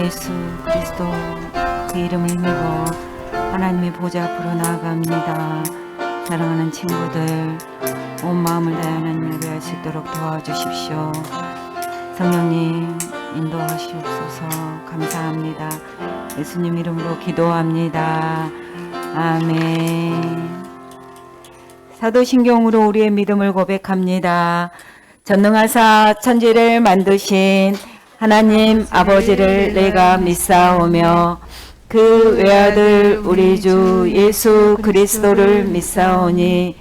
예수 그리스도 그 이름을 믿고 하나님의 보좌 앞으로 나아갑니다. 사랑하는 친구들, 온 마음을 다해 하나님 예배할 수 있도록 도와주십시오. 성령님 인도하시옵소서. 감사합니다. 예수님 이름으로 기도합니다. 아멘. 사도신경으로 우리의 믿음을 고백합니다. 전능하사 천지를 만드신 하나님 아버지를 내가 믿사오며 그 외아들 우리 주 예수 그리스도를 믿사오니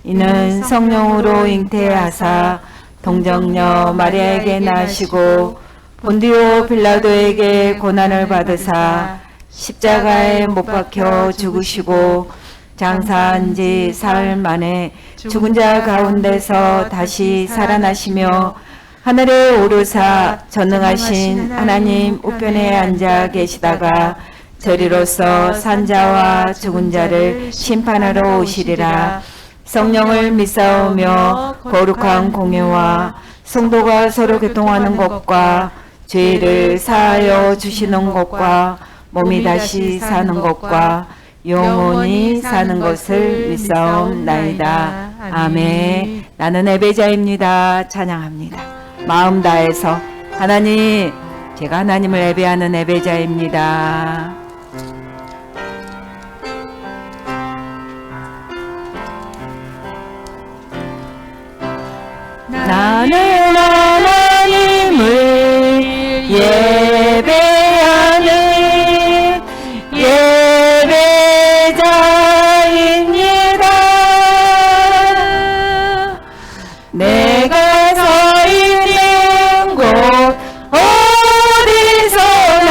이는 성령으로 잉태하사 동정녀 마리아에게 나시고 본디오 빌라도에게 고난을 받으사 십자가에 못 박혀 죽으시고 장사한 지 사흘 만에 죽은 자 가운데서 다시 살아나시며 하늘에 오르사 전능하신 하나님 우편에 앉아 계시다가 저리로서 산자와 죽은 자를 심판하러 오시리라. 성령을 믿사오며 거룩한 공예와 성도가 서로 교통하는 것과 죄를 사하여 주시는 것과 몸이 다시 사는 것과 영원히 사는 것을 믿사옵나이다. 아멘. 나는 예배자입니다. 찬양합니다. 마음 다해서 하나님, 제가 하나님을 예배하는 예배자입니다. 나는 하나님을 예배하는 예배자입니다. 내가 서 있는 곳 어디서나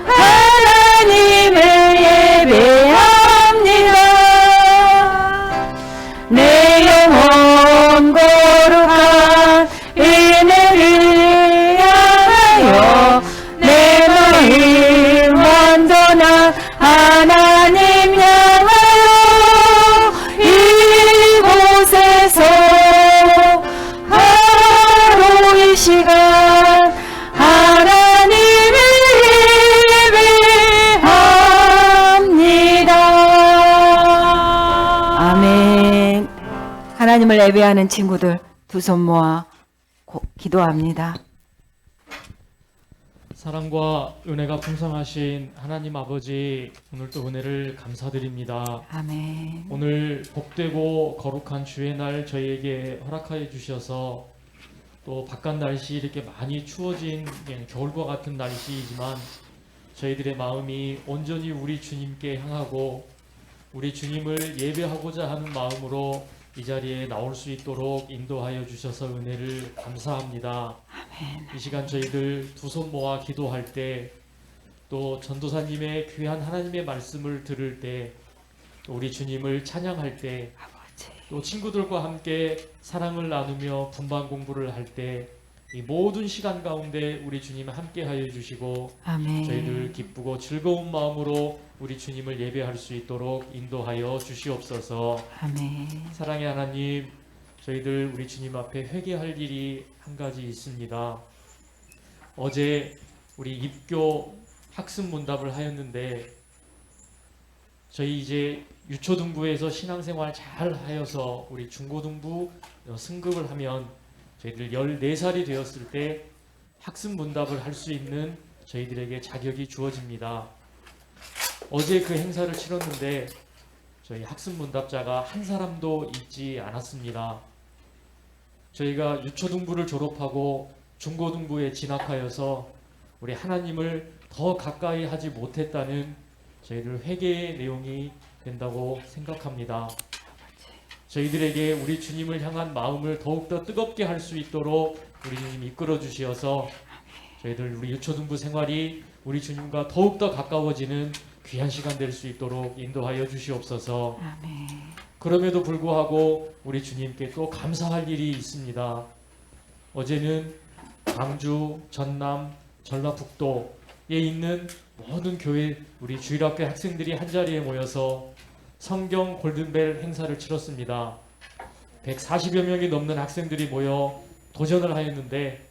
하나님을 예배합니다. 내 영혼 거룩한 은혜를 향하여 내 마음 완전한 하나님 향하여 이곳에서 하루 이 시간 하나님을 예배합니다. 아멘. 하나님을 예배하는 친구들 두 손 모아 기도합니다. 사랑과 은혜가 풍성하신 하나님 아버지, 오늘도 은혜를 감사드립니다. 아멘. 오늘 복되고 거룩한 주의 날 저희에게 허락하여 주셔서 또 바깥 날씨 이렇게 많이 추워진 겨울과 같은 날씨이지만 저희들의 마음이 온전히 우리 주님께 향하고 우리 주님을 예배하고자 하는 마음으로 이 자리에 나올 수 있도록 인도하여 주셔서 은혜를 감사합니다. 아멘. 이 시간 저희들 두 손 모아 기도할 때, 또 전도사님의 귀한 하나님의 말씀을 들을 때, 또 우리 주님을 찬양할 때, 또 친구들과 함께 사랑을 나누며 분반 공부를 할 때, 이 모든 시간 가운데 우리 주님 함께 하여 주시고 아멘. 저희들 기쁘고 즐거운 마음으로 우리 주님을 예배할 수 있도록 인도하여 주시옵소서. 아멘. 사랑의 하나님, 저희들 우리 주님 앞에 회개할 일이 한 가지 있습니다. 어제 우리 입교 학습 문답을 하였는데 저희 이제 유초등부에서 신앙생활 잘 하여서 우리 중고등부 승급을 하면 저희들 14살이 되었을 때 학습 문답을 할 수 있는 저희들에게 자격이 주어집니다. 어제 그 행사를 치렀는데 저희 학습 문답자가 한 사람도 있지 않았습니다. 저희가 유초등부를 졸업하고 중고등부에 진학하여서 우리 하나님을 더 가까이 하지 못했다는 저희들 회개의 내용이 된다고 생각합니다. 저희들에게 우리 주님을 향한 마음을 더욱더 뜨겁게 할 수 있도록 우리 주님 이끌어 주시어서 저희들 우리 유초등부 생활이 우리 주님과 더욱더 가까워지는 귀한 시간 될 수 있도록 인도하여 주시옵소서. 아멘. 그럼에도 불구하고 우리 주님께 또 감사할 일이 있습니다. 어제는 광주, 전남, 전라북도에 있는 모든 교회 우리 주일학교 학생들이 한자리에 모여서 성경 골든벨 행사를 치렀습니다. 140여 명이 넘는 학생들이 모여 도전을 하였는데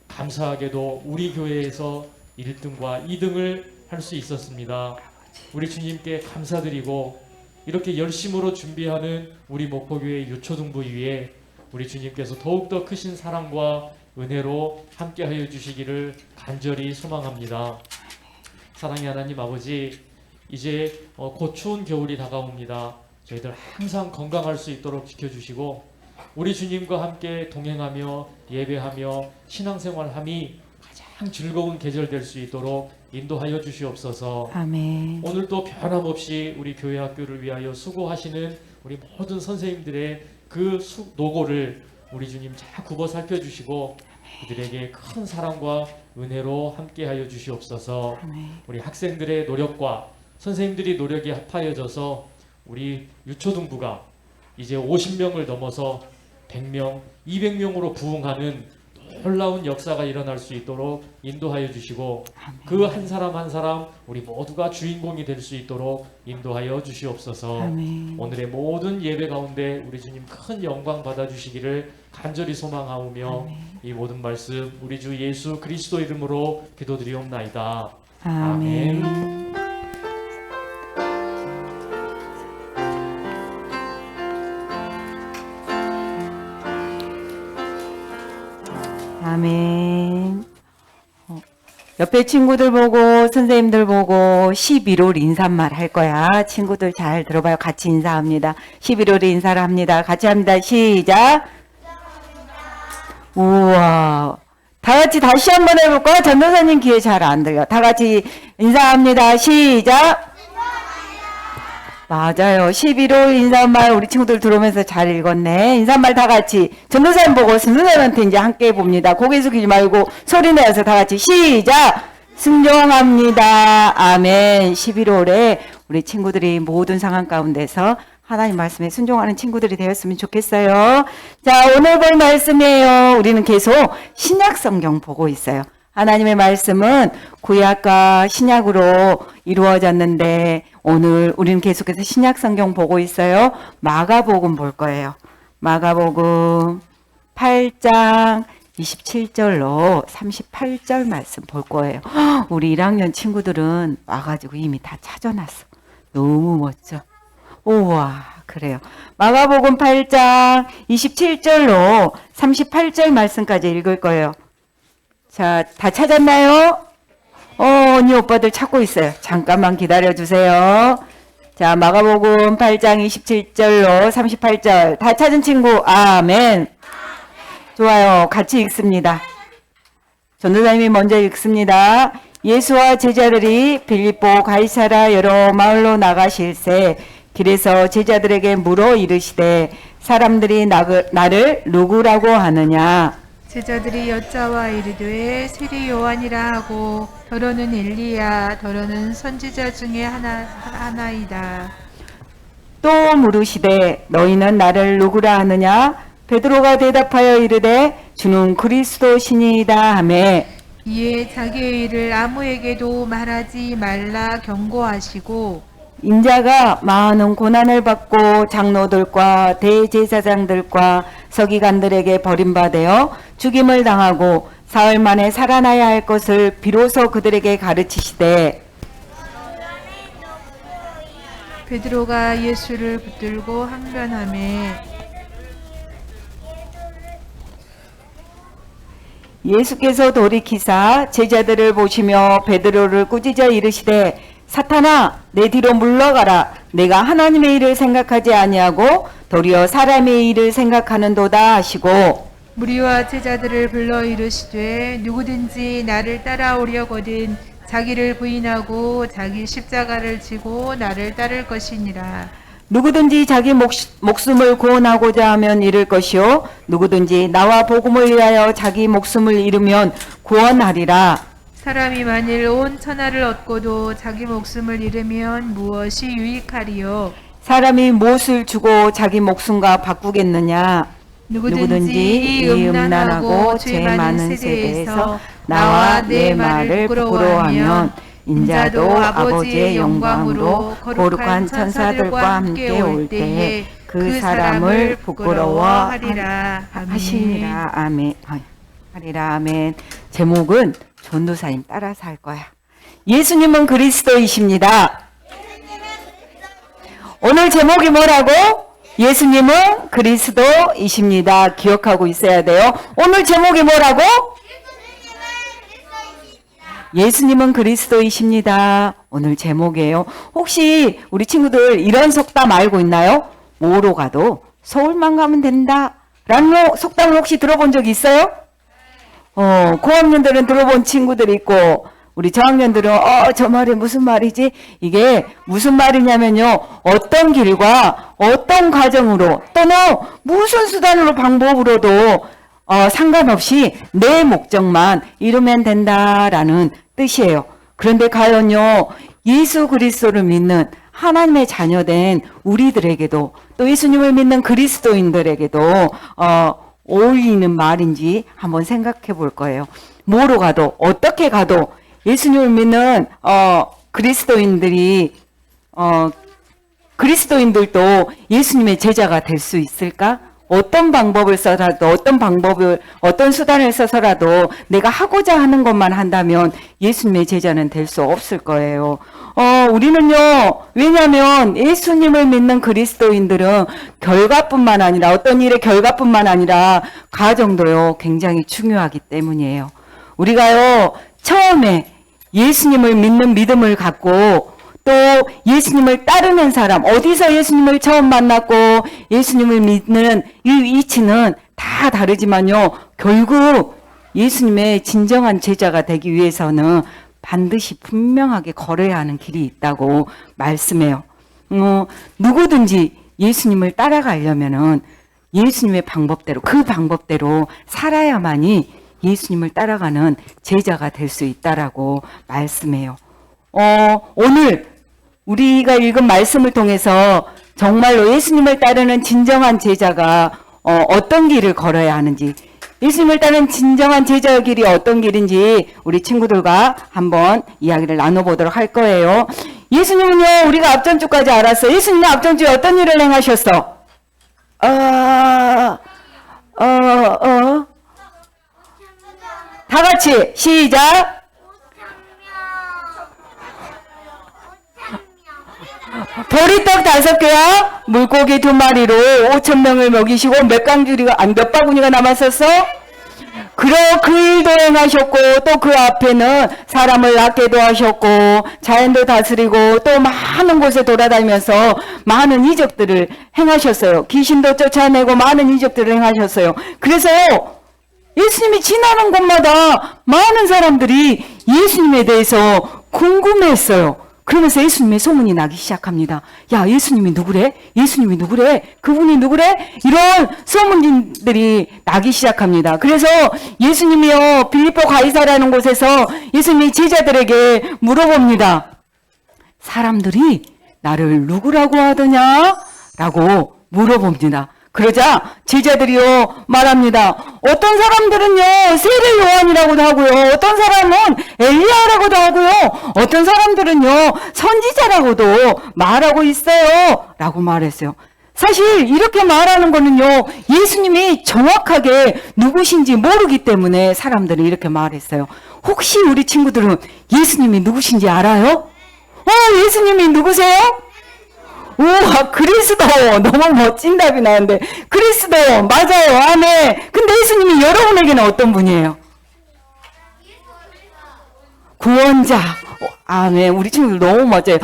감사하게도 우리 교회에서 1등과 2등을 할 수 있었습니다. 우리 주님께 감사드리고 이렇게 열심으로 준비하는 우리 목포교회 유초등부 위에 우리 주님께서 더욱더 크신 사랑과 은혜로 함께하여 주시기를 간절히 소망합니다. 사랑의 하나님 아버지, 이제 곧 추운 겨울이 다가옵니다. 저희들 항상 건강할 수 있도록 지켜주시고 우리 주님과 함께 동행하며 예배하며 신앙생활함이 가장 즐거운 계절 될 수 있도록 인도하여 주시옵소서. 아멘. 오늘도 변함없이 우리 교회 학교를 위하여 수고하시는 우리 모든 선생님들의 그 노고를 우리 주님 잘 굽어 살펴주시고 그들에게 큰 사랑과 은혜로 함께하여 주시옵소서. 아멘. 우리 학생들의 노력과 선생님들이 노력이 합하여져서 우리 유초등부가 이제 50명을 넘어서 100명, 200명으로 부흥하는 놀라운 역사가 일어날 수 있도록 인도하여 주시고 그 한 사람 한 사람 우리 모두가 주인공이 될 수 있도록 인도하여 주시옵소서. 아멘. 오늘의 모든 예배 가운데 우리 주님 큰 영광 받아주시기를 간절히 소망하오며 이 모든 말씀 우리 주 예수 그리스도 이름으로 기도드리옵나이다. 아멘. 아멘. 옆에 친구들 보고 선생님들 보고 11월 인사말 할 거야. 친구들 잘 들어봐요. 같이 인사합니다. 11월에 인사를 합니다. 같이 합니다. 시작. 우와. 다 같이 다시 한번 해볼까요? 전도사님 귀에 잘 안 들려. 다 같이 인사합니다. 시작. 맞아요. 11월 인사말 우리 친구들 들어오면서 잘 읽었네. 인사말 다 같이 전도사님 보고 선생님한테 이제 함께 해봅니다. 고개 숙이지 말고 소리 내서 다 같이 시작. 순종합니다. 아멘. 11월에 우리 친구들이 모든 상황 가운데서 하나님 말씀에 순종하는 친구들이 되었으면 좋겠어요. 자, 오늘 볼 말씀이에요. 우리는 계속 신약 성경 보고 있어요. 하나님의 말씀은 구약과 신약으로 이루어졌는데 오늘 우리는 계속해서 신약 성경 보고 있어요. 마가복음 볼 거예요. 마가복음 8장 27절로 38절 말씀 볼 거예요. 우리 1학년 친구들은 와가지고 이미 다 찾아놨어. 너무 멋져. 우와, 그래요. 마가복음 8장 27절로 38절 말씀까지 읽을 거예요. 자, 다 찾았나요? 언니 오빠들 찾고 있어요. 잠깐만 기다려주세요. 자, 마가복음 8장 27절로 38절 다 찾은 친구 아멘. 좋아요. 같이 읽습니다. 전도사님이 먼저 읽습니다. 예수와 제자들이 빌립보 가이사라 여러 마을로 나가실새 길에서 제자들에게 물어 이르시되 사람들이 나를 누구라고 하느냐? 제자들이 여짜와 이르되 세리 요한이라 하고 더러는 엘리야 더러는 선지자 중에 하나이다. 또 물으시되 너희는 나를 누구라 하느냐? 베드로가 대답하여 이르되 주는 그리스도시니이다 하매 이에 자기의 일을 아무에게도 말하지 말라 경고하시고 인자가 많은 고난을 받고 장로들과 대제사장들과 서기관들에게 버림받아 죽임을 당하고 사흘 만에 살아나야 할 것을 비로소 그들에게 가르치시되 베드로가 예수를 붙들고 항변하매 예수께서 돌이키사 제자들을 보시며 베드로를 꾸짖어 이르시되 사탄아 내 뒤로 물러가라. 내가 하나님의 일을 생각하지 아니하고 도리어 사람의 일을 생각하는도다 하시고 무리와 제자들을 불러 이르시되 누구든지 나를 따라오려거든 자기를 부인하고 자기 십자가를 지고 나를 따를 것이니라. 누구든지 자기 목숨을 구원하고자 하면 잃을 것이요 누구든지 나와 복음을 위하여 자기 목숨을 잃으면 구원하리라. 사람이 만일 온 천하를 얻고도 자기 목숨을 잃으면 무엇이 유익하리요? 사람이 무엇을 주고 자기 목숨과 바꾸겠느냐? 누구든지 이 음란하고 죄 많은 세대에서 나와 내 말을 부끄러워하면 인자도 아버지의 영광으로 거룩한 천사들과 함께 올 때에 그 사람을 부끄러워하리라. 하시니라. 아멘. 하리라. 아멘. 제목은 전도사님 따라서 할 거야. 예수님은 그리스도이십니다. 오늘 제목이 뭐라고? 예수님은 그리스도이십니다. 기억하고 있어야 돼요. 오늘 제목이 뭐라고? 예수님은 그리스도이십니다. 오늘 제목이에요. 혹시 우리 친구들 이런 속담 알고 있나요? 뭐로 가도 서울만 가면 된다. 라는 속담을 혹시 들어본 적 있어요? 고학년들은 들어본 친구들이 있고, 우리 저학년들은 저 말이 무슨 말이지? 이게 무슨 말이냐면요. 어떤 길과 어떤 과정으로 또는 무슨 수단으로 방법으로도 상관없이 내 목적만 이루면 된다라는 뜻이에요. 그런데 과연요. 예수 그리스도를 믿는 하나님의 자녀된 우리들에게도 또 예수님을 믿는 그리스도인들에게도 어울리는 말인지 한번 생각해 볼 거예요. 뭐로 가도 어떻게 가도 예수님을 믿는 그리스도인들이 그리스도인들도 예수님의 제자가 될 수 있을까? 어떤 방법을 써서라도 어떤 수단을 써서라도 내가 하고자 하는 것만 한다면 예수님의 제자는 될 수 없을 거예요. 우리는요, 왜냐하면 예수님을 믿는 그리스도인들은 결과뿐만 아니라 어떤 일의 결과뿐만 아니라 과정도요 굉장히 중요하기 때문이에요. 우리가요 처음에 예수님을 믿는 믿음을 갖고 또 예수님을 따르는 사람, 어디서 예수님을 처음 만났고 예수님을 믿는 이 위치는 다 다르지만요. 결국 예수님의 진정한 제자가 되기 위해서는 반드시 분명하게 걸어야 하는 길이 있다고 말씀해요. 누구든지 예수님을 따라가려면은 예수님의 방법대로, 그 방법대로 살아야만이 예수님을 따라가는 제자가 될 수 있다라고 말씀해요. 오늘 우리가 읽은 말씀을 통해서 정말로 예수님을 따르는 진정한 제자가 어떤 길을 걸어야 하는지, 예수님을 따르는 진정한 제자의 길이 어떤 길인지 우리 친구들과 한번 이야기를 나눠보도록 할 거예요. 예수님은요, 우리가 앞전주까지 알았어요. 예수님은 앞전주에 어떤 일을 행하셨어? 다 같이 시작. 보리떡 5개와 물고기 2마리로 5,000명을 먹이시고 몇 바구니가 남았었어? 그 일도 행하셨고 또 그 앞에는 사람을 낫게도 하셨고 자연도 다스리고 또 많은 곳에 돌아다니면서 많은 이적들을 행하셨어요. 귀신도 쫓아내고 많은 이적들을 행하셨어요. 그래서요, 예수님이 지나는 곳마다 많은 사람들이 예수님에 대해서 궁금해했어요. 그러면서 예수님의 소문이 나기 시작합니다. 야, 예수님이 누구래? 예수님이 누구래? 그분이 누구래? 이런 소문들이 나기 시작합니다. 그래서 예수님이요, 빌립보 가이사라는 곳에서 예수님이 제자들에게 물어봅니다. 사람들이 나를 누구라고 하더냐? 라고 물어봅니다. 그러자 제자들이요 말합니다. 어떤 사람들은요 세례 요한이라고도 하고요, 어떤 사람은 엘리야라고도 하고요, 어떤 사람들은요 선지자라고도 말하고 있어요 라고 말했어요. 사실 이렇게 말하는 거는요, 예수님이 정확하게 누구신지 모르기 때문에 사람들이 이렇게 말했어요. 혹시 우리 친구들은 예수님이 누구신지 알아요? 예수님이 누구세요? 우와, 그리스도. 너무 멋진 답이 나왔는데, 그리스도 맞아요. 아멘. 근데 예수님이 여러분에게는 어떤 분이에요? 구원자. 아멘. 우리 친구들 너무 멋져요.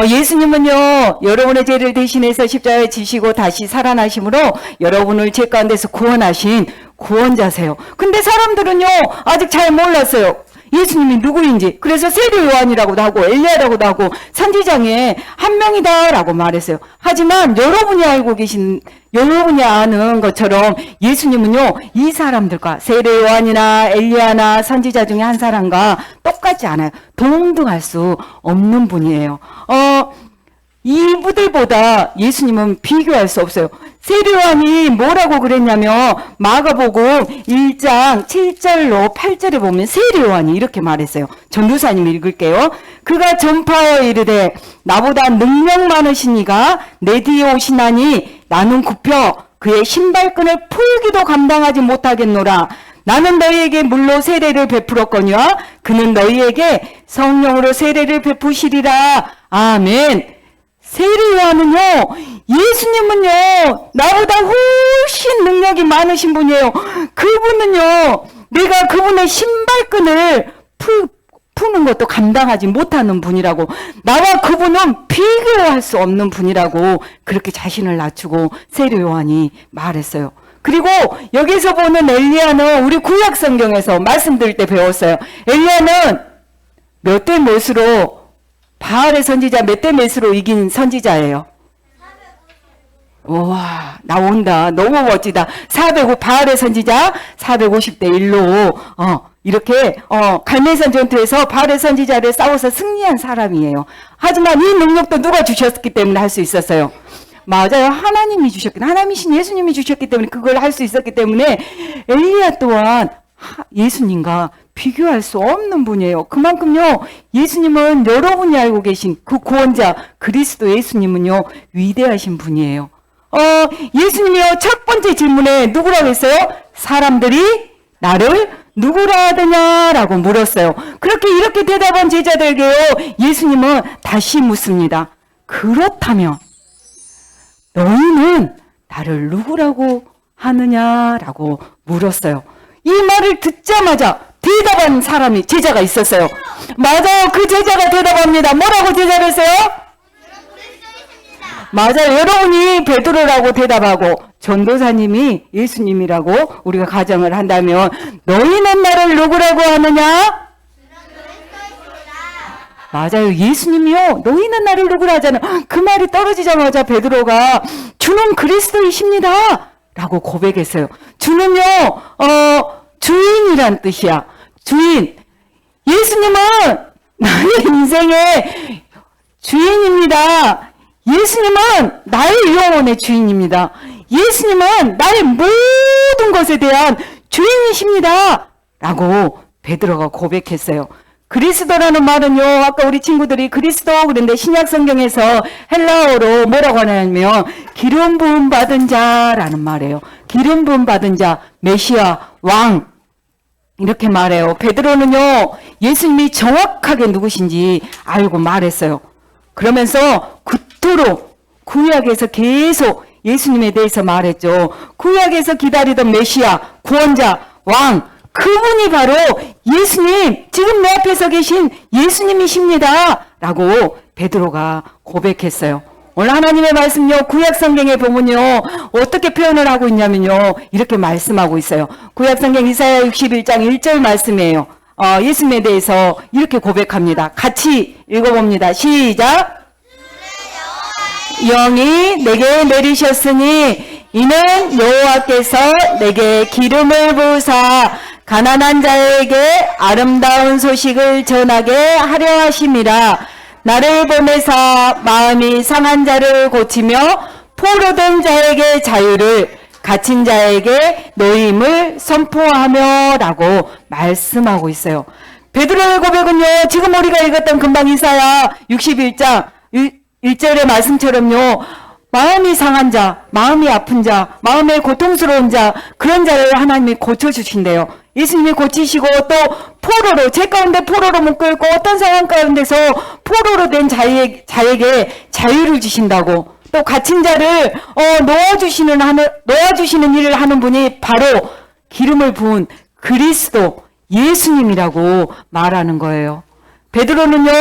예수님은요 여러분의 죄를 대신해서 십자가에 지시고 다시 살아나심으로 여러분을 죄 가운데서 구원하신 구원자세요. 근데 사람들은요 아직 잘 몰랐어요, 예수님이 누구인지. 그래서 세례 요한이라고도 하고 엘리야라고도 하고 선지자의 한 명이다라고 말했어요. 하지만 여러분이 아는 것처럼 예수님은요 이 사람들과 세례 요한이나 엘리야나 선지자 중에 한 사람과 똑같지 않아요. 동등할 수 없는 분이에요. 이분들보다 예수님은 비교할 수 없어요. 세례 요한이 뭐라고 그랬냐면 마가복음 1장 7절로 8절에 보면 세례 요한이 이렇게 말했어요. 전도사님 읽을게요. 그가 전파하여 이르되 나보다 능력 많으신 이가 내 뒤에 오시나니 나는 굽혀 그의 신발끈을 풀기도 감당하지 못하겠노라. 나는 너희에게 물로 세례를 베풀었거니와 그는 너희에게 성령으로 세례를 베푸시리라. 아멘. 세례 요한은요, 예수님은요, 나보다 훨씬 능력이 많으신 분이에요. 그분은요, 내가 그분의 신발끈을 푸는 것도 감당하지 못하는 분이라고, 나와 그분은 비교할 수 없는 분이라고 그렇게 자신을 낮추고 세례 요한이 말했어요. 그리고 여기서 보는 엘리야는 우리 구약 성경에서 말씀드릴 때 배웠어요. 엘리야는 몇 대 몇으로, 바알의 선지자 몇 대 몇으로 이긴 선지자예요? 우와, 나온다. 너무 멋지다. 바알의 선지자 450대 1로 이렇게 갈멜산 전투에서 바알의 선지자를 싸워서 승리한 사람이에요. 하지만 이 능력도 누가 주셨기 때문에 할 수 있었어요. 맞아요. 하나님이 주셨기, 하나님이신 예수님이 주셨기 때문에 그걸 할 수 있었기 때문에 엘리야 또한 예수님과 비교할 수 없는 분이에요. 그만큼요, 예수님은 여러분이 알고 계신 그 구원자 그리스도 예수님은요, 위대하신 분이에요. 예수님이요, 첫 번째 질문에 누구라고 했어요? 사람들이 나를 누구라 하더냐라고 물었어요. 그렇게 이렇게 대답한 제자들에게요, 예수님은 다시 묻습니다. 그렇다면 너희는 나를 누구라고 하느냐라고 물었어요. 이 말을 듣자마자 대답한 사람이, 제자가 있었어요. 맞아요. 그 제자가 대답합니다. 뭐라고 대답을 했어요? 맞아요. 여러분이 베드로라고 대답하고 전도사님이 예수님이라고 우리가 가정을 한다면 너희는 나를 누구라고 하느냐? 맞아요. 예수님이요, 너희는 나를 누구라 하잖아요. 그 말이 떨어지자마자 베드로가 주는 그리스도이십니다 라고 고백했어요. 주는요, 주인이란 뜻이야. 주인. 예수님은 나의 인생의 주인입니다. 예수님은 나의 영혼의 주인입니다. 예수님은 나의 모든 것에 대한 주인이십니다 라고 베드로가 고백했어요. 그리스도라는 말은요, 아까 우리 친구들이 그리스도 그런데 신약 성경에서 헬라어로 뭐라고 하냐면 기름 부음 받은 자라는 말이에요. 기름 부음 받은 자, 메시아, 왕 이렇게 말해요. 베드로는요, 예수님이 정확하게 누구신지 알고 말했어요. 그러면서 그토록 구약에서 계속 예수님에 대해서 말했죠. 구약에서 기다리던 메시아, 구원자, 왕, 그분이 바로 예수님, 지금 내 앞에서 계신 예수님이십니다 라고 베드로가 고백했어요. 오늘 하나님의 말씀요, 구약 성경에 보면요, 어떻게 표현을 하고 있냐면요, 이렇게 말씀하고 있어요. 구약 성경 이사야 61장 1절 말씀이에요. 예수님에 대해서 이렇게 고백합니다. 같이 읽어봅니다. 시작. 영이 내게 내리셨으니 이는 여호와께서 내게 기름을 부으사 가난한 자에게 아름다운 소식을 전하게 하려 하심이라. 나를 보내사 마음이 상한 자를 고치며 포로된 자에게 자유를, 갇힌 자에게 노임을 선포하며 라고 말씀하고 있어요. 베드로의 고백은요, 지금 우리가 읽었던 금방 이사야 61장 1절의 말씀처럼요, 마음이 상한 자, 마음이 아픈 자, 마음에 고통스러운 자, 그런 자를 하나님이 고쳐주신대요. 예수님이 고치시고 또 포로로, 죄 가운데 포로로 묶여 있고 어떤 상황 가운데서 포로로 된 자에게 자유를 주신다고, 또 갇힌 자를 놓아주시는 일을 하는 분이 바로 기름을 부은 그리스도 예수님이라고 말하는 거예요. 베드로는요,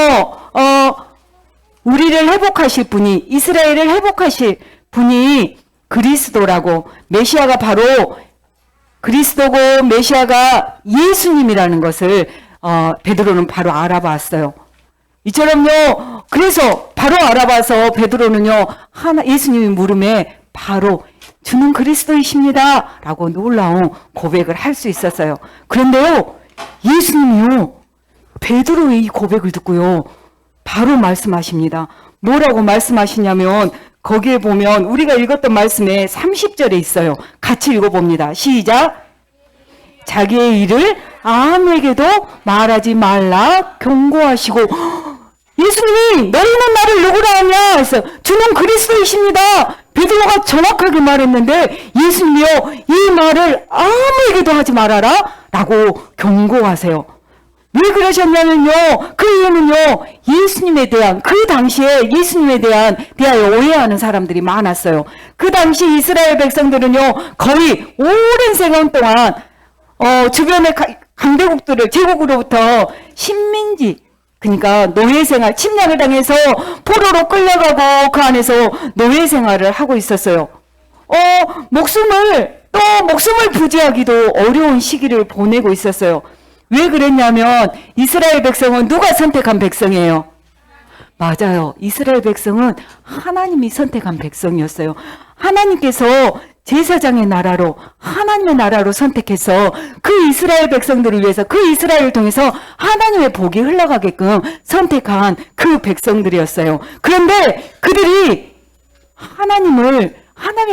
우리를 회복하실 분이, 이스라엘을 회복하실 분이 그리스도라고, 메시아가 바로 그리스도고 메시아가 예수님이라는 것을 베드로는 바로 알아봤어요. 이처럼요, 그래서 바로 알아봐서 베드로는요, 예수님이 물음에 바로 주는 그리스도이십니다 라고 놀라운 고백을 할 수 있었어요. 그런데요, 예수님이요, 베드로의 이 고백을 듣고요, 바로 말씀하십니다. 뭐라고 말씀하시냐면, 거기에 보면 우리가 읽었던 말씀에 30절에 있어요. 같이 읽어봅니다. 시작. 자기의 일을 아무에게도 말하지 말라 경고하시고, 예수님이 너희는 나를 누구라 하냐 해서 주는 그리스도이십니다. 베드로가 정확하게 말했는데 예수님이요, 이 말을 아무에게도 하지 말아라. 라고 경고하세요. 왜 그러셨냐면요. 그 이유는요. 예수님에 대한, 그 당시에 예수님에 대하여 오해하는 사람들이 많았어요. 그 당시 이스라엘 백성들은요. 거의 오랜 세월 동안 주변의 강대국들을, 제국으로부터 식민지, 그러니까 노예 생활, 침략을 당해서 포로로 끌려가고 그 안에서 노예 생활을 하고 있었어요. 목숨을 부지하기도 어려운 시기를 보내고 있었어요. 왜 그랬냐면 이스라엘 백성은 누가 선택한 백성이에요? 맞아요. 이스라엘 백성은 하나님이 선택한 백성이었어요. 하나님께서 제사장의 나라로, 하나님의 나라로 선택해서 그 이스라엘 백성들을 위해서, 그 이스라엘을 통해서 하나님의 복이 흘러가게끔 선택한 그 백성들이었어요. 그런데 그들이 하나님의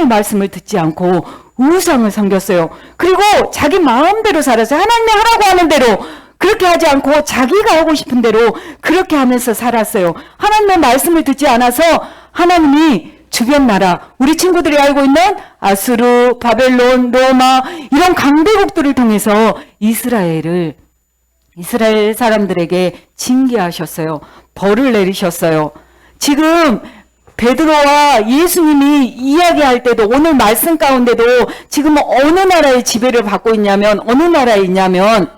말씀을 듣지 않고 우상을 섬겼어요. 그리고 자기 마음대로 살았어요. 하나님이 하라고 하는 대로 그렇게 하지 않고 자기가 하고 싶은 대로 그렇게 하면서 살았어요. 하나님의 말씀을 듣지 않아서 하나님이 주변 나라, 우리 친구들이 알고 있는 아수르, 바벨론, 로마 이런 강대국들을 통해서 이스라엘 사람들에게 징계하셨어요. 벌을 내리셨어요. 지금 베드로와 예수님이 이야기할 때도 오늘 말씀 가운데도 지금 어느 나라의 지배를 받고 있냐면 어느 나라에 있냐면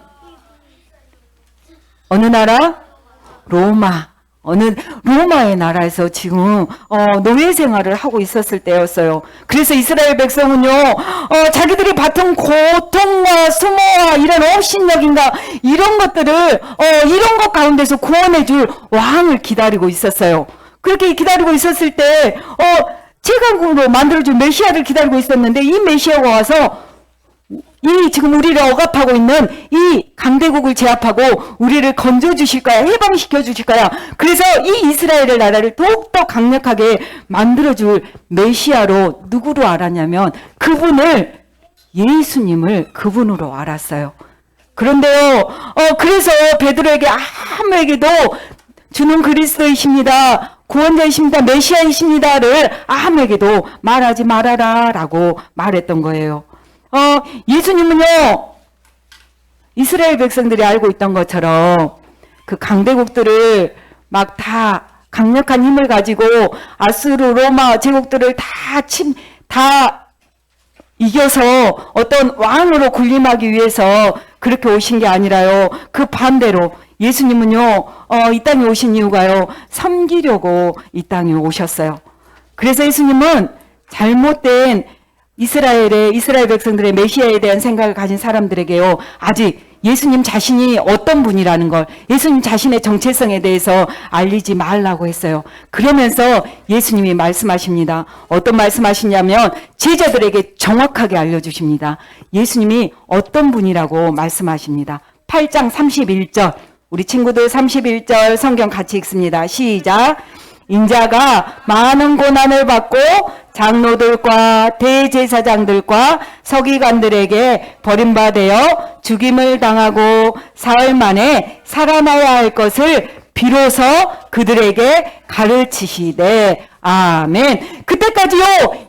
어느 나라? 로마의 나라에서 지금 노예 생활을 하고 있었을 때였어요. 그래서 이스라엘 백성은요 자기들이 받은 고통과 수모와 이런 업신여김과 이런 것들을 이런 것 가운데서 구원해줄 왕을 기다리고 있었어요. 그렇게 기다리고 있었을 때 제각으로 만들어준 메시아를 기다리고 있었는데 이 메시아가 와서 이 지금 우리를 억압하고 있는 이 강대국을 제압하고 우리를 건져주실 거야. 해방시켜 주실 거야. 그래서 이 이스라엘의 나라를 더욱더 강력하게 만들어줄 메시아로 누구로 알았냐면 예수님을 그분으로 알았어요. 그런데요 그래서 베드로에게 아무에게도 주는 그리스도이십니다. 구원자이십니다. 메시아이십니다를 아무에게도 말하지 말아라 라고 말했던 거예요. 예수님은요, 이스라엘 백성들이 알고 있던 것처럼 그 강대국들을 막 다 강력한 힘을 가지고 아수르, 로마 제국들을 다 이겨서 어떤 왕으로 군림하기 위해서 그렇게 오신 게 아니라요. 그 반대로 예수님은요, 이 땅에 오신 이유가요, 섬기려고 이 땅에 오셨어요. 그래서 예수님은 잘못된 이스라엘 백성들의 메시아에 대한 생각을 가진 사람들에게요, 아직 예수님 자신이 어떤 분이라는 걸, 예수님 자신의 정체성에 대해서 알리지 말라고 했어요. 그러면서 예수님이 말씀하십니다. 어떤 말씀하시냐면 제자들에게 정확하게 알려주십니다. 예수님이 어떤 분이라고 말씀하십니다. 8장 31절, 우리 친구들 31절 성경 같이 읽습니다. 시작. 인자가 많은 고난을 받고 장로들과 대제사장들과 서기관들에게 버림받아 죽임을 당하고 사흘 만에 살아나야 할 것을 비로소 그들에게 가르치시되 아멘. 그때까지요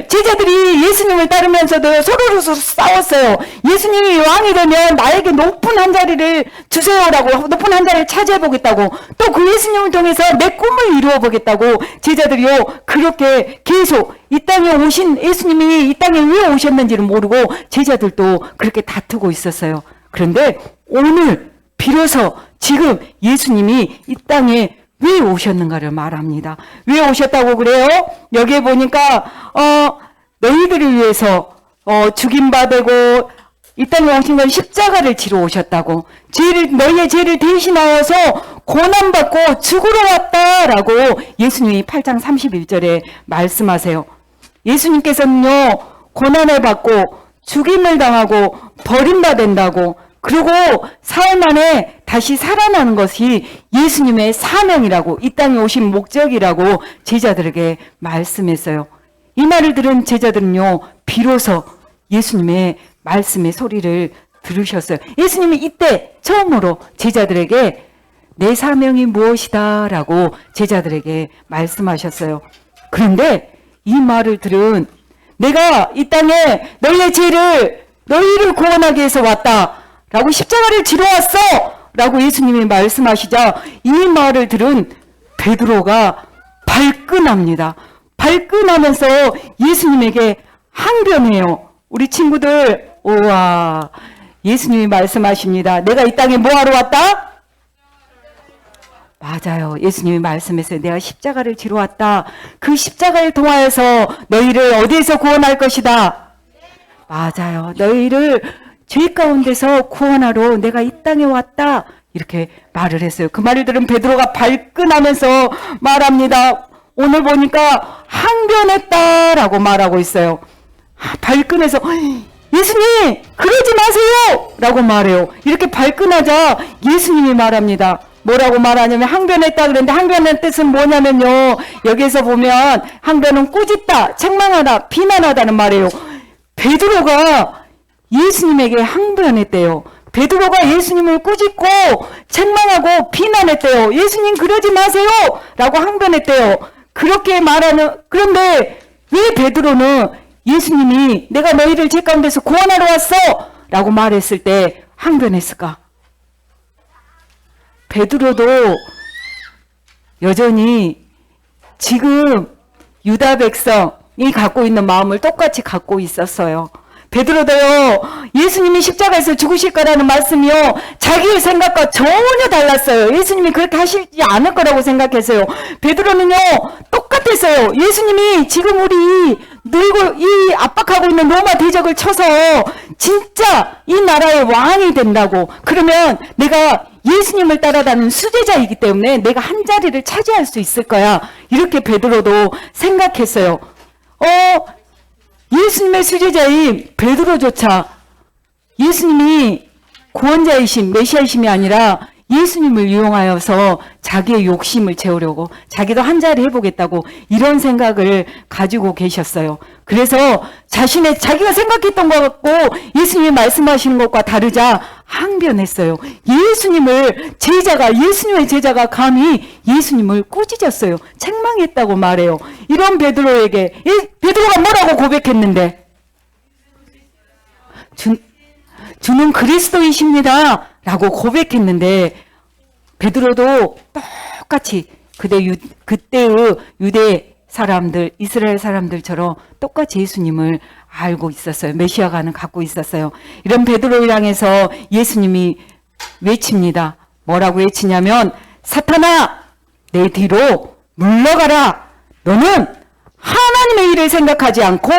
제자들이 예수님을 따르면서도 서로 싸웠어요. 예수님이 왕이 되면 나에게 높은 한 자리를 주세요라고, 높은 한 자리를 차지해 보겠다고, 또 그 예수님을 통해서 내 꿈을 이루어 보겠다고 제자들이요 그렇게 계속 이 땅에 오신 예수님이 이 땅에 왜 오셨는지를 모르고 제자들도 그렇게 다투고 있었어요. 그런데 오늘 비로소 지금 예수님이 이 땅에 왜 오셨는가를 말합니다. 왜 오셨다고 그래요? 여기에 보니까 너희들을 위해서 죽임받고 이 땅에 오신 건 십자가를 지러 오셨다고, 너희의 죄를 대신하여서 고난받고 죽으러 왔다라고 예수님이 8장 31절에 말씀하세요. 예수님께서는요 고난을 받고 죽임을 당하고 버림받는다고, 그리고 사흘 만에 다시 살아나는 것이 예수님의 사명이라고, 이 땅에 오신 목적이라고 제자들에게 말씀했어요. 이 말을 들은 제자들은요 비로소 예수님의 말씀의 소리를 들으셨어요. 예수님이 이때 처음으로 제자들에게 내 사명이 무엇이다 라고 제자들에게 말씀하셨어요. 그런데 이 말을 들은, 내가 이 땅에 너희의 죄를 너희를 구원하기 위해서 왔다. 라고 십자가를 지러 왔어. 라고 예수님이 말씀하시자 이 말을 들은 베드로가 발끈합니다. 발끈하면서 예수님에게 항변해요. 우리 친구들, 우와, 예수님이 말씀하십니다. 내가 이 땅에 뭐하러 왔다? 맞아요. 예수님이 말씀했어요. 내가 십자가를 지러 왔다. 그 십자가를 통하여서 너희를 어디에서 구원할 것이다. 맞아요. 너희를 죄 가운데서 구원하러 내가 이 땅에 왔다. 이렇게 말을 했어요. 그 말을 들은 베드로가 발끈하면서 말합니다. 오늘 보니까 항변했다라고 말하고 있어요. 발끈해서 예수님 그러지 마세요 라고 말해요. 이렇게 발끈하자 예수님이 말합니다. 뭐라고 말하냐면 항변했다 그랬는데 항변의 뜻은 뭐냐면요. 여기에서 보면 항변은 꾸짖다, 책망하다, 비난하다는 말이에요. 베드로가 예수님에게 항변했대요. 베드로가 예수님을 꾸짖고 책망하고 비난했대요. 예수님 그러지 마세요 라고 항변했대요. 그렇게 말하는, 그런데 왜 베드로는 예수님이 내가 너희를 죄 가운데서 구원하러 왔어 라고 말했을 때 항변했을까? 베드로도 여전히 지금 유다 백성이 갖고 있는 마음을 똑같이 갖고 있었어요. 베드로도요, 예수님이 십자가에서 죽으실 거라는 말씀이요, 자기의 생각과 전혀 달랐어요. 예수님이 그렇게 하시지 않을 거라고 생각했어요. 베드로는요, 똑같았어요. 예수님이 지금 우리 늙고 이 압박하고 있는 로마 대적을 쳐서 진짜 이 나라의 왕이 된다고. 그러면 내가 예수님을 따라다니는 수제자이기 때문에 내가 한 자리를 차지할 수 있을 거야. 이렇게 베드로도 생각했어요. 예수님의 수제자인 베드로조차 예수님이 구원자이신 메시아이심이 아니라 예수님을 이용하여서 자기의 욕심을 채우려고 자기도 한 자리 해보겠다고 이런 생각을 가지고 계셨어요. 그래서 자기가 생각했던 것 같고 예수님이 말씀하시는 것과 다르자 항변했어요. 예수님의 제자가 감히 예수님을 꾸짖었어요. 책망했다고 말해요. 이런 베드로에게 베드로가 뭐라고 고백했는데 주는 그리스도이십니다 라고 고백했는데 베드로도 똑같이 그때의 유대 사람들, 이스라엘 사람들처럼 똑같이 예수님을 알고 있었어요. 메시아관을 갖고 있었어요. 이런 베드로를 향해서 예수님이 외칩니다. 뭐라고 외치냐면 사탄아 내 뒤로 물러가라. 너는 하나님의 일을 생각하지 않고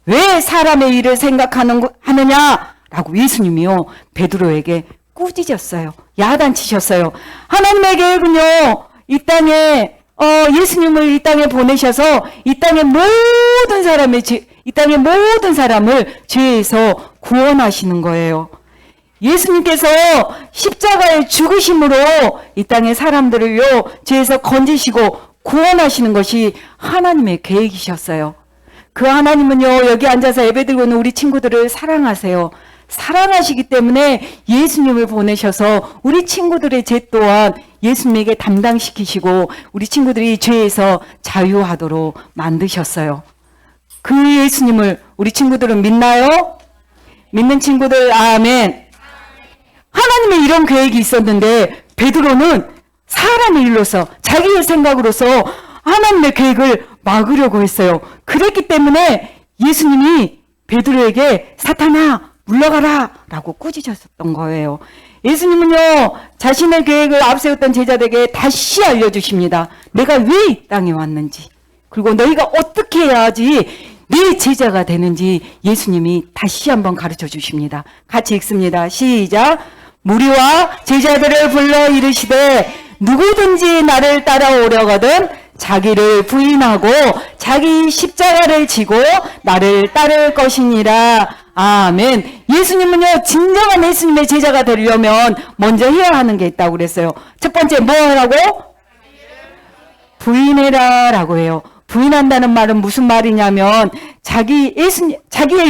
왜 사람의 일을 생각하느냐 라고 예수님이요 베드로에게 꾸짖었어요. 야단치셨어요. 하나님의 계획은요 이 땅에 예수님을 이 땅에 보내셔서 이 땅의 모든 사람을 죄에서 구원하시는 거예요. 예수님께서 십자가에 죽으심으로 이 땅의 사람들을요 죄에서 건지시고 구원하시는 것이 하나님의 계획이셨어요. 그 하나님은요 여기 앉아서 예배드리고 있는 우리 친구들을 사랑하세요. 사랑하시기 때문에 예수님을 보내셔서 우리 친구들의 죄 또한 예수님에게 담당시키시고 우리 친구들이 죄에서 자유하도록 만드셨어요. 그 예수님을 우리 친구들은 믿나요? 믿는 친구들 아멘. 하나님의 이런 계획이 있었는데 베드로는 사람의 일로서 자기의 생각으로서 하나님의 계획을 막으려고 했어요. 그랬기 때문에 예수님이 베드로에게 사탄아 물러가라 라고 꾸짖으셨던 거예요. 예수님은요 자신의 계획을 앞세웠던 제자들에게 다시 알려주십니다. 내가 왜 이 땅에 왔는지 그리고 너희가 어떻게 해야지 내 제자가 되는지 예수님이 다시 한번 가르쳐 주십니다. 같이 읽습니다. 시작. 무리와 제자들을 불러 이르시되 누구든지 나를 따라오려거든 자기를 부인하고 자기 십자가를 지고 나를 따를 것이니라. 아멘. 예수님은요 진정한 예수님의 제자가 되려면 먼저 해야 하는 게 있다고 그랬어요. 첫 번째 뭐 하라고? 부인해라 라고 해요. 부인한다는 말은 무슨 말이냐면 자기의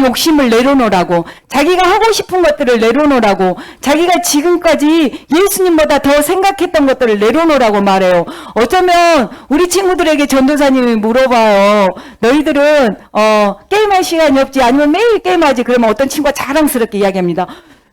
욕심을 내려놓으라고, 자기가 하고 싶은 것들을 내려놓으라고, 자기가 지금까지 예수님보다 더 생각했던 것들을 내려놓으라고 말해요. 어쩌면 우리 친구들에게 전도사님이 물어봐요. 너희들은 게임할 시간이 없지? 아니면 매일 게임하지? 그러면 어떤 친구가 자랑스럽게 이야기합니다.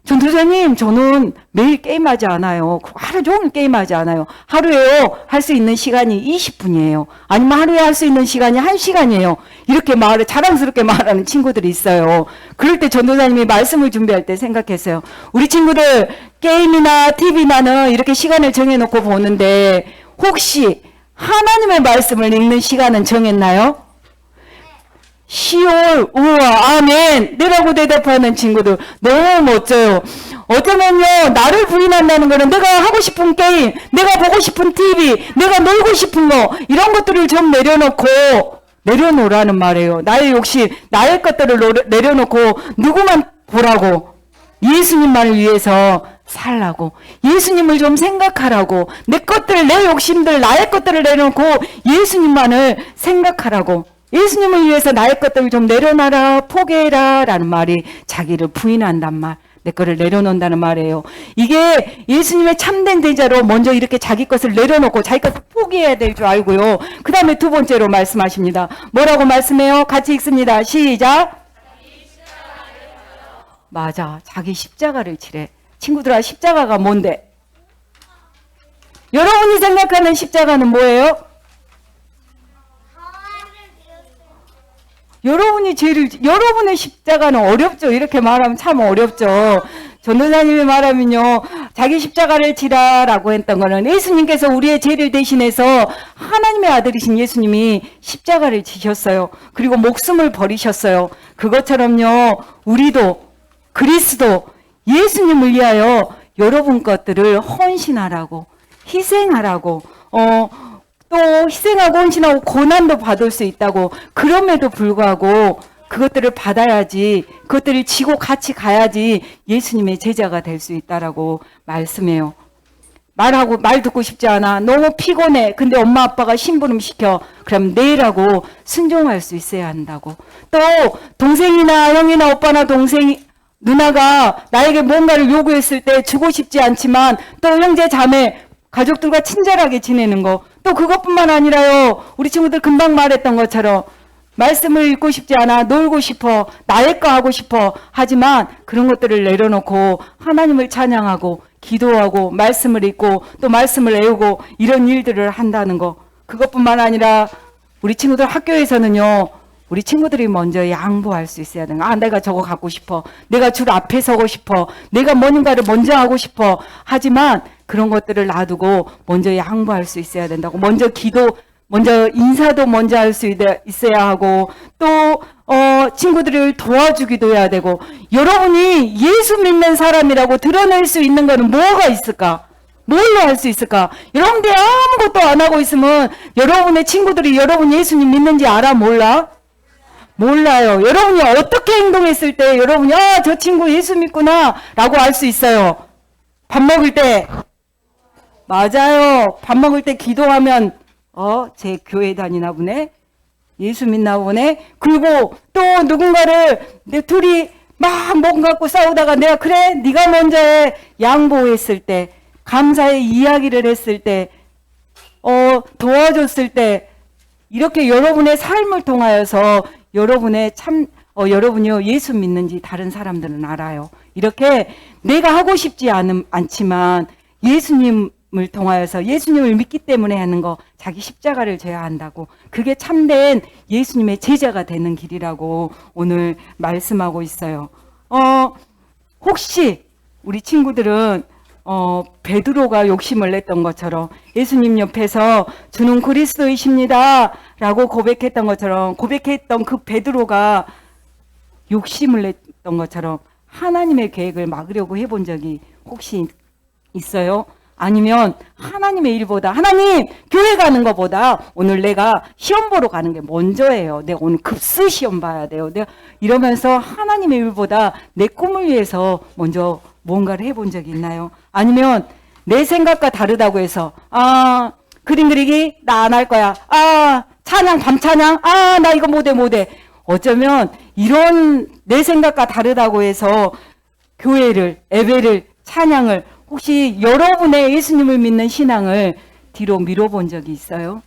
전도사님, 저는 매일 게임하지 않아요. 하루 종일 게임하지 않아요. 하루에요, 할 수 있는 시간이 20분이에요. 아니면 하루에 할 수 있는 시간이 1시간이에요. 이렇게 자랑스럽게 말하는 친구들이 있어요. 그럴 때 전도사님이 말씀을 준비할 때 생각했어요. 우리 친구들 게임이나 TV나는 이렇게 시간을 정해놓고 보는데 혹시 하나님의 말씀을 읽는 시간은 정했나요? 시올, 우와, 아멘, 네라고 대답하는 친구들 너무 멋져요. 어쩌면요, 나를 부인한다는 거는 내가 하고 싶은 게임, 내가 보고 싶은 TV, 내가 놀고 싶은 거, 이런 것들을 좀 내려놓으라는 말이에요. 나의 욕심, 나의 것들을 내려놓고 누구만 보라고? 예수님만을 위해서 살라고, 예수님을 좀 생각하라고, 내 것들, 내 욕심들, 나의 것들을 내려놓고 예수님만을 생각하라고, 예수님을 위해서 나의 것들을 좀 내려놔라, 포기해라 라는 말이 자기를 부인한단 말, 내 거를 내려놓는다는 말이에요. 이게 예수님의 참된 제자로 먼저 이렇게 자기 것을 내려놓고 자기 것을 포기해야 될 줄 알고요. 그 다음에 두 번째로 말씀하십니다. 뭐라고 말씀해요? 같이 읽습니다. 시작. 맞아, 자기 십자가를 지래. 친구들아, 십자가가 뭔데? 여러분이 생각하는 십자가는 뭐예요? 여러분의 십자가는 어렵죠. 이렇게 말하면 참 어렵죠. 전도사님이 말하면요, 자기 십자가를 지라라고 했던 거는 예수님께서 우리의 죄를 대신해서 하나님의 아들이신 예수님이 십자가를 지셨어요. 그리고 목숨을 버리셨어요. 그것처럼요, 우리도 그리스도 예수님을 위하여 여러분 것들을 헌신하라고, 희생하라고, 또 희생하고 헌신하고 고난도 받을 수 있다고, 그럼에도 불구하고 그것들을 받아야지, 그것들을 지고 같이 가야지 예수님의 제자가 될 수 있다라고 말씀해요. 말 듣고 싶지 않아, 너무 피곤해, 근데 엄마 아빠가 심부름 시켜, 그럼 내라고 순종할 수 있어야 한다고. 또 동생이나 형이나 오빠나 누나가 나에게 뭔가를 요구했을 때 주고 싶지 않지만 또 형제 자매 가족들과 친절하게 지내는 거, 또 그것뿐만 아니라요, 우리 친구들 금방 말했던 것처럼 말씀을 읽고 싶지 않아, 놀고 싶어, 나의 거 하고 싶어, 하지만 그런 것들을 내려놓고 하나님을 찬양하고 기도하고 말씀을 읽고 또 말씀을 외우고 이런 일들을 한다는 거. 그것뿐만 아니라 우리 친구들 학교에서는요, 우리 친구들이 먼저 양보할 수 있어야 되는 거야. 내가 저거 갖고 싶어, 내가 줄 앞에 서고 싶어, 내가 뭔가를 먼저 하고 싶어, 하지만 그런 것들을 놔두고 먼저 양보할 수 있어야 된다고. 먼저 인사도 먼저 할 수 있어야 하고, 또 친구들을 도와주기도 해야 되고. 여러분이 예수 믿는 사람이라고 드러낼 수 있는 거는 뭐가 있을까? 뭘로 할 수 있을까? 여러분들이 아무것도 안 하고 있으면 여러분의 친구들이 여러분 예수님 믿는지 알아? 몰라? 몰라요. 여러분이 어떻게 행동했을 때 여러분이 저 친구 예수 믿구나 라고 알 수 있어요. 밥 먹을 때, 맞아요, 밥 먹을 때 기도하면 제 교회 다니나 보네, 예수 믿나 보네. 그리고 또 누군가를 둘이 막 몸 갖고 싸우다가 내가 그래 네가 먼저 해, 양보했을 때, 감사의 이야기를 했을 때, 도와줬을 때, 이렇게 여러분의 삶을 통하여서 여러분이요 예수 믿는지 다른 사람들은 알아요. 이렇게 내가 하고 싶지 않지만 예수님을 통하여서, 예수님을 믿기 때문에 하는 거, 자기 십자가를 져야 한다고. 그게 참된 예수님의 제자가 되는 길이라고 오늘 말씀하고 있어요. 혹시 우리 친구들은 베드로가 욕심을 냈던 것처럼 예수님 옆에서 주는 그리스도이십니다 라고 고백했던 것처럼, 고백했던 그 베드로가 욕심을 냈던 것처럼 하나님의 계획을 막으려고 해본 적이 혹시 있어요? 아니면 하나님의 일보다, 하나님 교회 가는 것보다 오늘 내가 시험 보러 가는 게 먼저예요, 내가 오늘 급수 시험 봐야 돼요, 내가 이러면서 하나님의 일보다 내 꿈을 위해서 먼저 뭔가를 해본 적이 있나요? 아니면 내 생각과 다르다고 해서 그림 그리기 나 안 할 거야, 찬양, 밤찬양, 아, 나 이거 못해. 어쩌면 이런 내 생각과 다르다고 해서 교회를, 예배를, 찬양을, 혹시 여러분의 예수님을 믿는 신앙을 뒤로 밀어본 적이 있어요?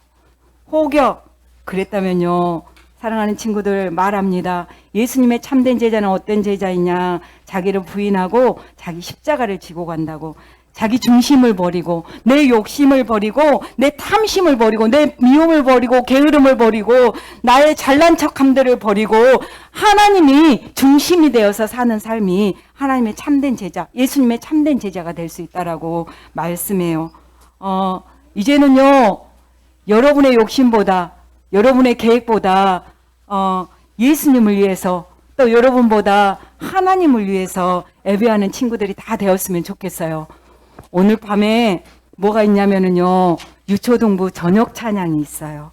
혹여 그랬다면요, 사랑하는 친구들 말합니다. 예수님의 참된 제자는 어떤 제자이냐? 자기를 부인하고 자기 십자가를 지고 간다고. 자기 중심을 버리고, 내 욕심을 버리고, 내 탐심을 버리고, 내 미움을 버리고, 게으름을 버리고, 나의 잘난 척함들을 버리고, 하나님이 중심이 되어서 사는 삶이 하나님의 참된 제자, 예수님의 참된 제자가 될 수 있다라고 말씀해요. 이제는요, 여러분의 욕심보다, 여러분의 계획보다, 예수님을 위해서, 또 여러분보다 하나님을 위해서 예배하는 친구들이 다 되었으면 좋겠어요. 오늘 밤에 뭐가 있냐면은요, 유초동부 저녁 찬양이 있어요.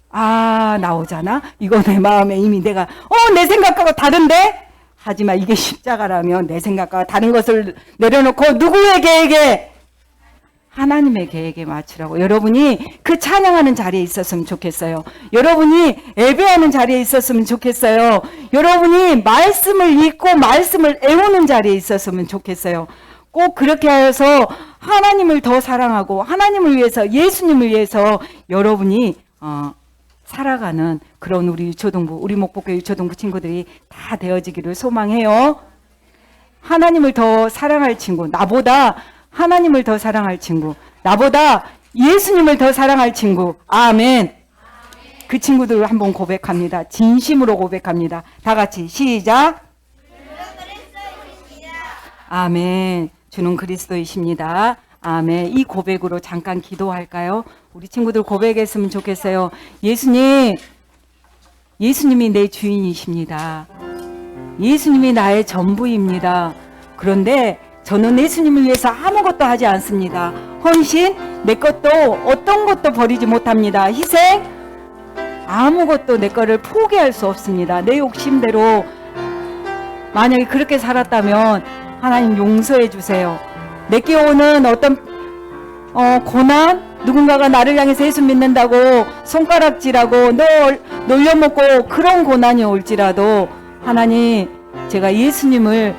아, 나오잖아? 이거 내 마음에 이미 내가, 내 생각하고 다른데? 하지만 이게 십자가라면 내 생각과 다른 것을 내려놓고 누구의 계획에? 하나님의 계획에 맞추라고. 여러분이 그 찬양하는 자리에 있었으면 좋겠어요. 여러분이 예배하는 자리에 있었으면 좋겠어요. 여러분이 말씀을 읽고 말씀을 애우는 자리에 있었으면 좋겠어요. 꼭 그렇게 하여서 하나님을 더 사랑하고 하나님을 위해서, 예수님을 위해서 여러분이 살아가는 그런 우리 유초동부, 우리 목복교 유초동부 친구들이 다 되어지기를 소망해요. 하나님을 더 사랑할 친구, 나보다 하나님을 더 사랑할 친구, 나보다 예수님을 더 사랑할 친구. 아멘. 그 친구들을 한번 고백합니다. 진심으로 고백합니다. 다 같이 시작. 아멘. 주는 그리스도이십니다. 아멘. 이 고백으로 잠깐 기도할까요? 우리 친구들 고백했으면 좋겠어요. 예수님이 내 주인이십니다. 예수님이 나의 전부입니다. 그런데 저는 예수님을 위해서 아무것도 하지 않습니다. 헌신, 내 것도 어떤 것도 버리지 못합니다. 희생, 아무것도 내 거를 포기할 수 없습니다. 내 욕심대로 만약에 그렇게 살았다면 하나님 용서해 주세요. 내게 오는 어떤 고난, 누군가가 나를 향해서 예수 믿는다고 손가락질하고 놀려먹고 그런 고난이 올지라도 하나님, 제가 예수님의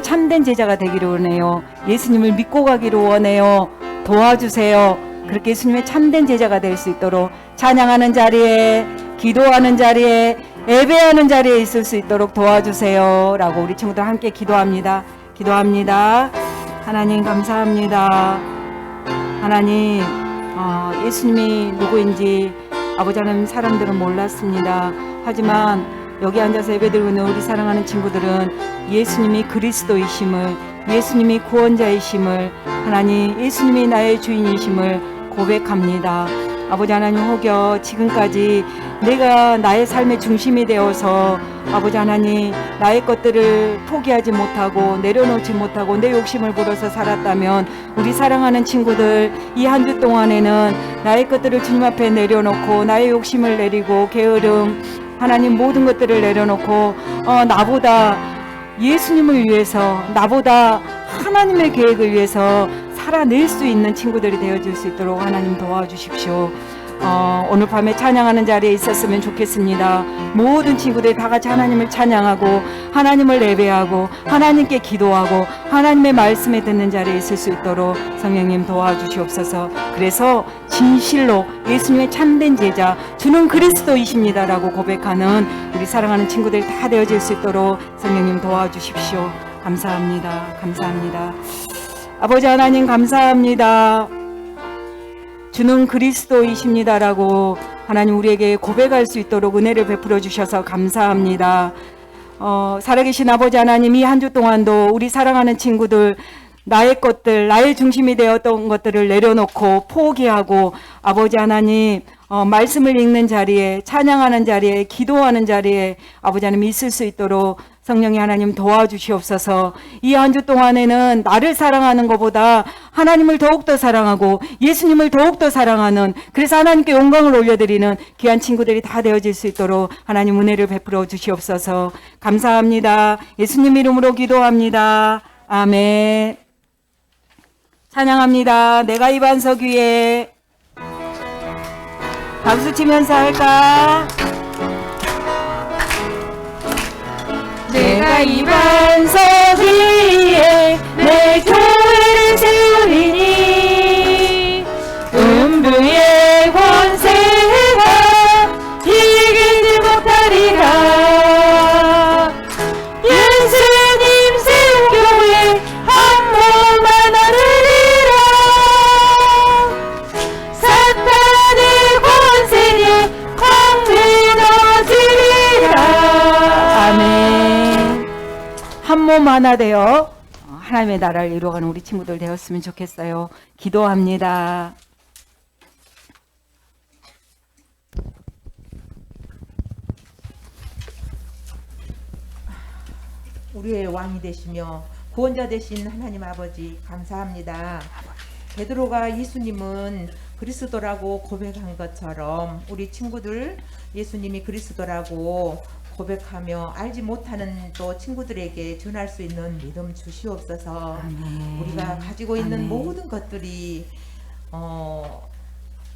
참된 제자가 되기를 원해요. 예수님을 믿고 가기를 원해요. 도와주세요. 그렇게 예수님의 참된 제자가 될 수 있도록 찬양하는 자리에, 기도하는 자리에, 예배하는 자리에 있을 수 있도록 도와주세요. 라고 우리 친구들 함께 기도합니다. 하나님 감사합니다. 하나님, 예수님이 누구인지 아버지 하나님 사람들은 몰랐습니다. 하지만 여기 앉아서 예배드리고 있는 우리 사랑하는 친구들은 예수님이 그리스도이심을, 예수님이 구원자이심을, 하나님 예수님이 나의 주인이심을 고백합니다. 아버지 하나님, 혹여 지금까지 내가 나의 삶의 중심이 되어서 아버지 하나님 나의 것들을 포기하지 못하고 내려놓지 못하고 내 욕심을 부려서 살았다면, 우리 사랑하는 친구들 이 한 주 동안에는 나의 것들을 주님 앞에 내려놓고 나의 욕심을 내리고 게으름, 하나님 모든 것들을 내려놓고 나보다 예수님을 위해서, 나보다 하나님의 계획을 위해서 살아낼 수 있는 친구들이 되어줄 수 있도록 하나님 도와주십시오. 오늘 밤에 찬양하는 자리에 있었으면 좋겠습니다. 모든 친구들이 다 같이 하나님을 찬양하고 하나님을 예배하고 하나님께 기도하고 하나님의 말씀에 듣는 자리에 있을 수 있도록 성령님 도와주시옵소서. 그래서 진실로 예수님의 참된 제자, 주는 그리스도이십니다라고 고백하는 우리 사랑하는 친구들이 다 되어질 수 있도록 성령님 도와주십시오. 감사합니다. 아버지 하나님 감사합니다. 주는 그리스도이십니다라고 하나님 우리에게 고백할 수 있도록 은혜를 베풀어 주셔서 감사합니다. 살아계신 아버지 하나님, 이 한 주 동안도 우리 사랑하는 친구들 나의 것들, 나의 중심이 되었던 것들을 내려놓고 포기하고 아버지 하나님 말씀을 읽는 자리에, 찬양하는 자리에, 기도하는 자리에 아버지 하나님 있을 수 있도록 성령이 하나님 도와주시옵소서. 이 한 주 동안에는 나를 사랑하는 것보다 하나님을 더욱더 사랑하고 예수님을 더욱더 사랑하는, 그래서 하나님께 영광을 올려드리는 귀한 친구들이 다 되어질 수 있도록 하나님 은혜를 베풀어 주시옵소서. 감사합니다. 예수님 이름으로 기도합니다. 아멘. 찬양합니다. 내가 이 반석 위에 박수 치면서 할까? 내가 이 반석 위에 내 교회를 세우리니 음부의 권세가 이기지 못하리라. 예수님 세운 교회 한 몸만 하느리라. 사탄의 권세에 확 무너지리라. 아멘. 한 몸 하나 되어 하나님의 나라를 이루어가는 우리 친구들 되었으면 좋겠어요. 기도합니다. 우리의 왕이 되시며 구원자 되신 하나님 아버지 감사합니다. 베드로가 예수님은 그리스도라고 고백한 것처럼 우리 친구들 예수님이 그리스도라고 고백하며 알지 못하는 또 친구들에게 전할 수 있는 믿음 주시옵소서. 아멘. 우리가 가지고 있는 아멘. 모든 것들이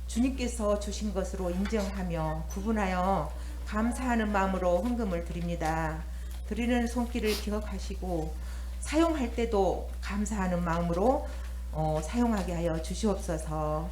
주님께서 주신 것으로 인정하며 구분하여 감사하는 마음으로 헌금을 드립니다. 드리는 손길을 기억하시고 사용할 때도 감사하는 마음으로 사용하게 하여 주시옵소서.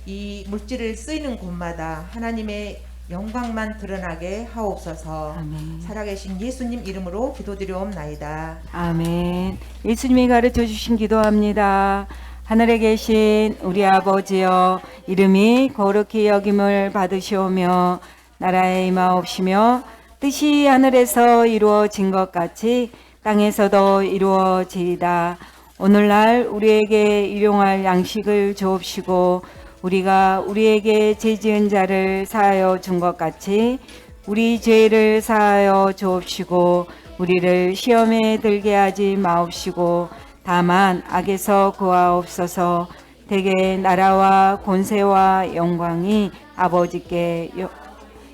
이 물질을 쓰이는 곳마다 하나님의 영광만 드러나게 하옵소서. 아멘. 살아계신 예수님 이름으로 기도드리옵나이다. 아멘. 예수님이 가르쳐 주신 기도합니다. 하늘에 계신 우리 아버지여, 이름이 거룩히 여김을 받으시오며 나라에 임하옵시며 뜻이 하늘에서 이루어진 것 같이 땅에서도 이루어지이다. 오늘날 우리에게 일용할 양식을 주옵시고 우리가 우리에게 죄지은 자를 사하여 준 것 같이 우리 죄를 사하여 주옵시고 우리를 시험에 들게 하지 마옵시고 다만 악에서 구하옵소서. 대개 나라와 권세와 영광이 아버지께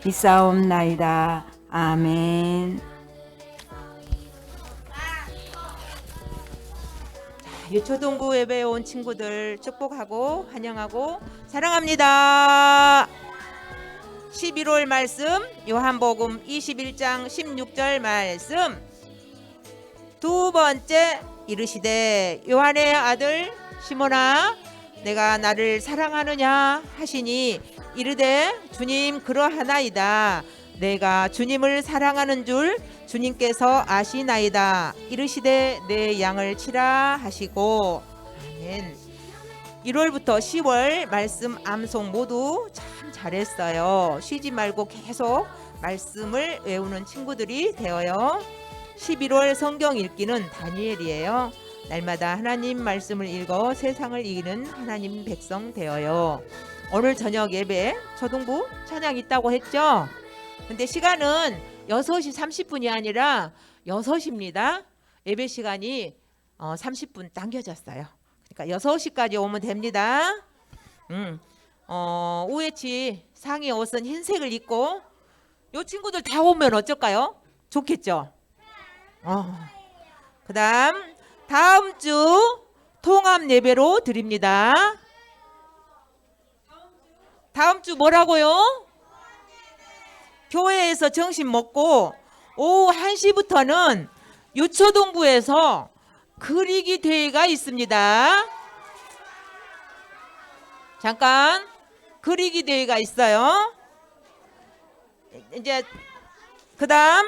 있사옵나이다. 아멘. 유초동부 예배에 온 친구들 축복하고 환영하고 사랑합니다. 11월 말씀 요한복음 21장 16절 말씀. 두 번째, 이르시되 요한의 아들 시몬아 내가 나를 사랑하느냐 하시니 이르되 주님 그러하나이다. 내가 주님을 사랑하는 줄 주님께서 아시나이다. 이르시되 내 양을 치라 하시고. 아멘. 1월부터 10월 말씀 암송 모두 참 잘했어요. 쉬지 말고 계속 말씀을 외우는 친구들이 되어요. 11월 성경 읽기는 다니엘이에요. 날마다 하나님 말씀을 읽어 세상을 이기는 하나님 백성 되어요. 오늘 저녁 예배 초등부 찬양 있다고 했죠? 근데 시간은 6시 30분이 아니라 6시입니다. 예배 시간이 30분 당겨졌어요. 그러니까 6시까지 오면 됩니다. 우에치 상의 옷은 흰색을 입고 요 친구들 다 오면 어쩔까요? 좋겠죠? 그 다음 주 통합 예배로 드립니다. 다음 주 뭐라고요? 교회에서 점심 먹고 오후 1시부터는 유초동부에서 그리기 대회가 있습니다. 잠깐 그리기 대회가 있어요. 이제 그 다음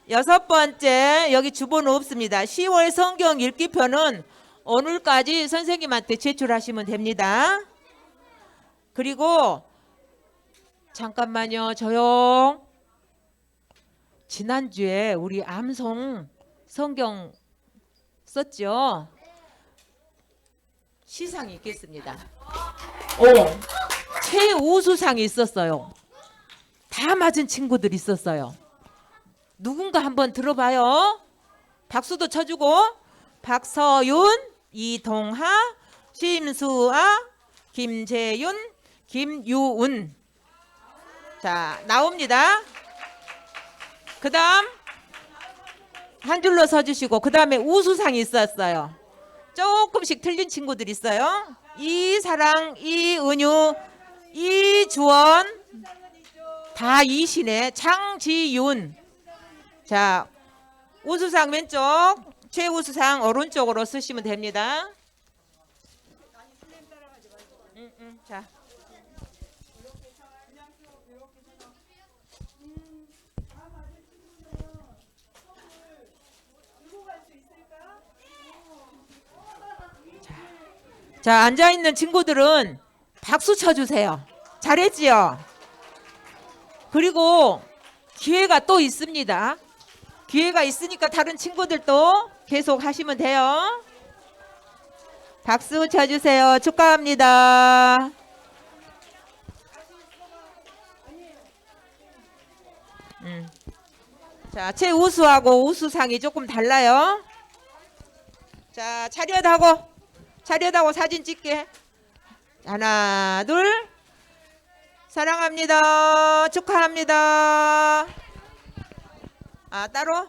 6번째, 여기 주보는 없습니다. 10월 성경 읽기표는 오늘까지 선생님한테 제출하시면 됩니다. 그리고 잠깐만요, 조용. 지난주에 우리 암송 성경 썼죠? 시상이 있겠습니다. 최우수상이 있었어요. 다 맞은 친구들 있었어요. 누군가 한번 들어봐요. 박수도 쳐주고. 박서윤, 이동하, 심수아, 김재윤, 김유운. 자, 나옵니다. 그 다음 한 줄로 서주시고, 그 다음에 우수상이 있었어요. 조금씩 틀린 친구들 있어요. 이사랑, 이은유, 이주원, 다 이시네. 장지윤. 자, 우수상 왼쪽, 최우수상 오른쪽으로 쓰시면 됩니다. 자. 자, 앉아있는 친구들은 박수 쳐주세요. 잘했지요? 그리고 기회가 또 있습니다. 기회가 있으니까 다른 친구들도 계속 하시면 돼요. 박수 쳐주세요. 축하합니다. 자, 최우수하고 우수상이 조금 달라요. 자, 차렷하고 사진 찍게. 하나, 둘. 사랑합니다. 축하합니다. 아, 따로?